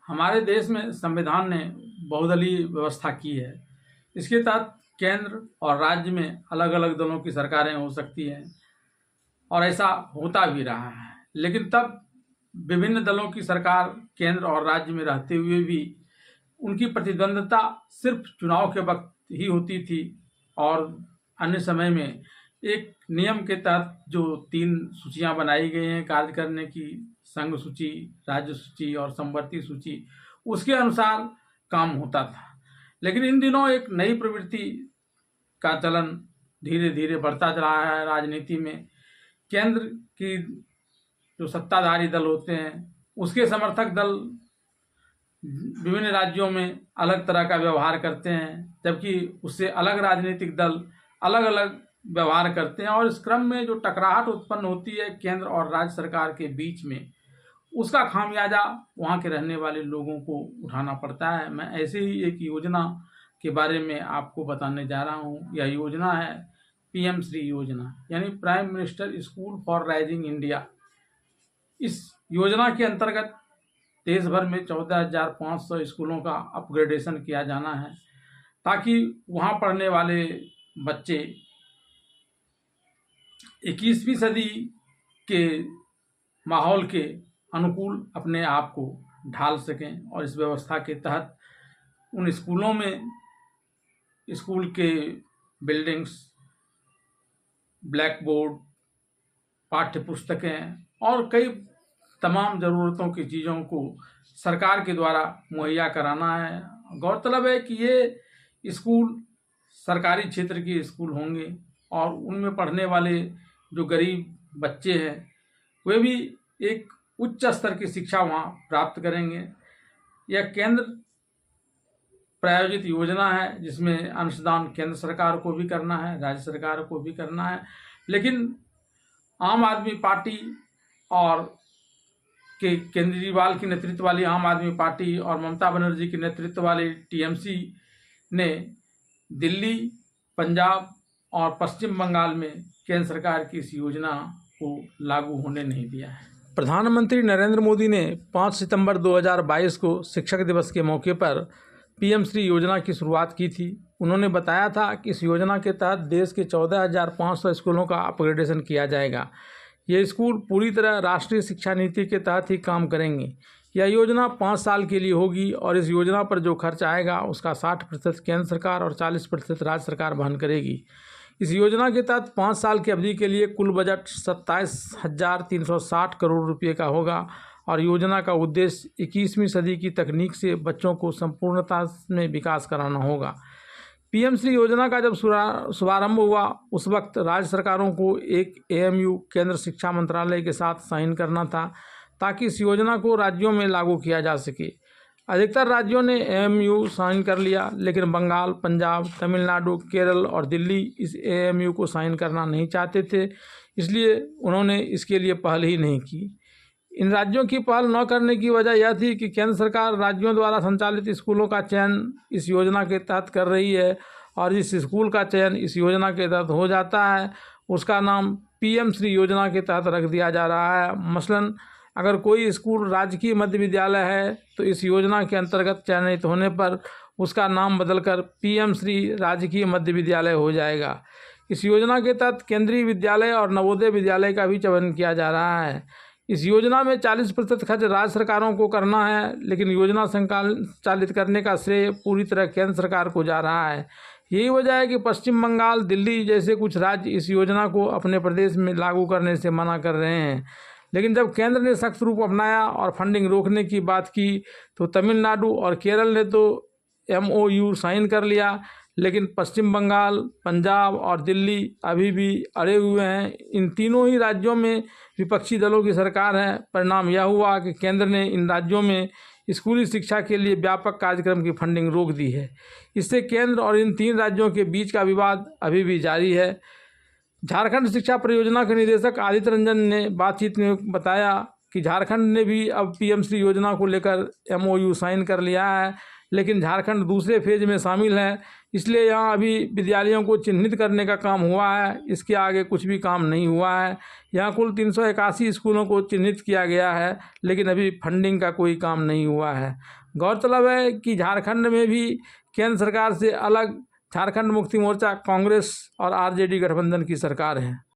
हमारे देश में संविधान ने बहुदलीय व्यवस्था की है। इसके तहत केंद्र और राज्य में अलग अलग दलों की सरकारें हो सकती हैं और ऐसा होता भी रहा है। लेकिन तब विभिन्न दलों की सरकार केंद्र और राज्य में रहते हुए भी उनकी प्रतिद्वंद्विता सिर्फ चुनाव के वक्त ही होती थी और अन्य समय में एक नियम के तहत जो 3 सूचियां बनाई गई हैं कार्य करने की, संघ सूची, राज्य सूची और समवर्ती सूची, उसके अनुसार काम होता था। लेकिन इन दिनों एक नई प्रवृत्ति का चलन धीरे धीरे बढ़ता चला है राजनीति में। केंद्र की जो सत्ताधारी दल होते हैं उसके समर्थक दल विभिन्न राज्यों में अलग तरह का व्यवहार करते हैं, जबकि उससे अलग राजनीतिक दल अलग अलग व्यवहार करते हैं और इस क्रम में जो टकराहट उत्पन्न होती है केंद्र और राज्य सरकार के बीच में, उसका खामियाजा वहाँ के रहने वाले लोगों को उठाना पड़ता है। मैं ऐसे ही एक योजना के बारे में आपको बताने जा रहा हूँ। यह योजना है पीएम श्री योजना, यानी prime minister school for rising India. इस योजना के अंतर्गत देश भर में 14,500 स्कूलों का अपग्रेडेशन किया जाना है ताकि वहाँ पढ़ने वाले बच्चे 21वीं सदी के माहौल के अनुकूल अपने आप को ढाल सकें। और इस व्यवस्था के तहत उन स्कूलों में स्कूल के बिल्डिंग्स, ब्लैक बोर्ड, पाठ्य पुस्तकें और कई तमाम ज़रूरतों की चीज़ों को सरकार के द्वारा मुहैया कराना है। गौरतलब है कि ये स्कूल सरकारी क्षेत्र के स्कूल होंगे और उनमें पढ़ने वाले जो गरीब बच्चे हैं वे भी एक उच्च स्तर की शिक्षा वहाँ प्राप्त करेंगे। यह केंद्र प्रायोजित योजना है जिसमें अंशदान केंद्र सरकार को भी करना है, राज्य सरकार को भी करना है। लेकिन आम आदमी पार्टी और केजरीवाल की नेतृत्व वाली आम आदमी पार्टी और ममता बनर्जी की नेतृत्व वाली टीएमसी ने दिल्ली, पंजाब और पश्चिम बंगाल में केंद्र सरकार की इस योजना को लागू होने नहीं दिया है। प्रधानमंत्री नरेंद्र मोदी ने 5 सितंबर 2022 को शिक्षक दिवस के मौके पर पीएम श्री योजना की शुरुआत की थी। उन्होंने बताया था कि इस योजना के तहत देश के 14,500 स्कूलों का अपग्रेडेशन किया जाएगा। ये स्कूल पूरी तरह राष्ट्रीय शिक्षा नीति के तहत ही काम करेंगे। यह योजना 5 साल के लिए होगी और इस योजना पर जो खर्च आएगा उसका 60% केंद्र सरकार और 40% राज्य सरकार वहन करेगी। इस योजना के तहत 5 साल की अवधि के लिए कुल बजट 27,360 करोड़ रुपये का होगा और योजना का उद्देश्य 21वीं सदी की तकनीक से बच्चों को संपूर्णता में विकास कराना होगा। पीएम श्री योजना का जब शुभारंभ हुआ उस वक्त राज्य सरकारों को एक एएमयू केंद्र शिक्षा मंत्रालय के साथ साइन करना था ताकि इस योजना को राज्यों में लागू किया जा सके। अधिकतर राज्यों ने एएमयू साइन कर लिया, लेकिन बंगाल, पंजाब, तमिलनाडु, केरल और दिल्ली इस एएमयू को साइन करना नहीं चाहते थे, इसलिए उन्होंने इसके लिए पहल ही नहीं की। इन राज्यों की पहल न करने की वजह यह थी कि केंद्र सरकार राज्यों द्वारा संचालित स्कूलों का चयन इस योजना के तहत कर रही है और जिस स्कूल का चयन इस योजना के तहत हो जाता है उसका नाम पीएम श्री योजना के तहत रख दिया जा रहा है। मसलन अगर कोई स्कूल राजकीय मध्य विद्यालय है तो इस योजना के अंतर्गत चयनित होने पर उसका नाम बदलकर पीएम श्री राजकीय मध्य विद्यालय हो जाएगा। इस योजना के तहत केंद्रीय विद्यालय और नवोदय विद्यालय का भी चयन किया जा रहा है। इस योजना में 40% खर्च राज्य सरकारों को करना है, लेकिन योजना संचालित करने का श्रेय पूरी तरह केंद्र सरकार को जा रहा है। यही वजह है कि पश्चिम बंगाल, दिल्ली जैसे कुछ राज्य इस योजना को अपने प्रदेश में लागू करने से मना कर रहे हैं। लेकिन जब केंद्र ने सख्त रूप अपनाया और फंडिंग रोकने की बात की तो तमिलनाडु और केरल ने तो एमओयू साइन कर लिया, लेकिन पश्चिम बंगाल, पंजाब और दिल्ली अभी भी अड़े हुए हैं। इन तीनों ही राज्यों में विपक्षी दलों की सरकार है। परिणाम यह हुआ कि केंद्र ने इन राज्यों में स्कूली शिक्षा के लिए व्यापक कार्यक्रम की फंडिंग रोक दी है। इससे केंद्र और इन 3 राज्यों के बीच का विवाद अभी भी जारी है। झारखंड शिक्षा परियोजना के निदेशक आदित्य रंजन ने बातचीत में बताया कि झारखंड ने भी अब पीएम श्री योजना को लेकर एमओयू साइन कर लिया है। लेकिन झारखंड दूसरे फेज में शामिल है, इसलिए यहाँ अभी विद्यालयों को चिन्हित करने का काम हुआ है। इसके आगे कुछ भी काम नहीं हुआ है। यहाँ कुल 381 स्कूलों को चिन्हित किया गया है, लेकिन अभी फंडिंग का कोई काम नहीं हुआ है। गौरतलब है कि झारखंड में भी केंद्र सरकार से अलग झारखंड मुक्ति मोर्चा, कांग्रेस और आरजेडी गठबंधन की सरकार है।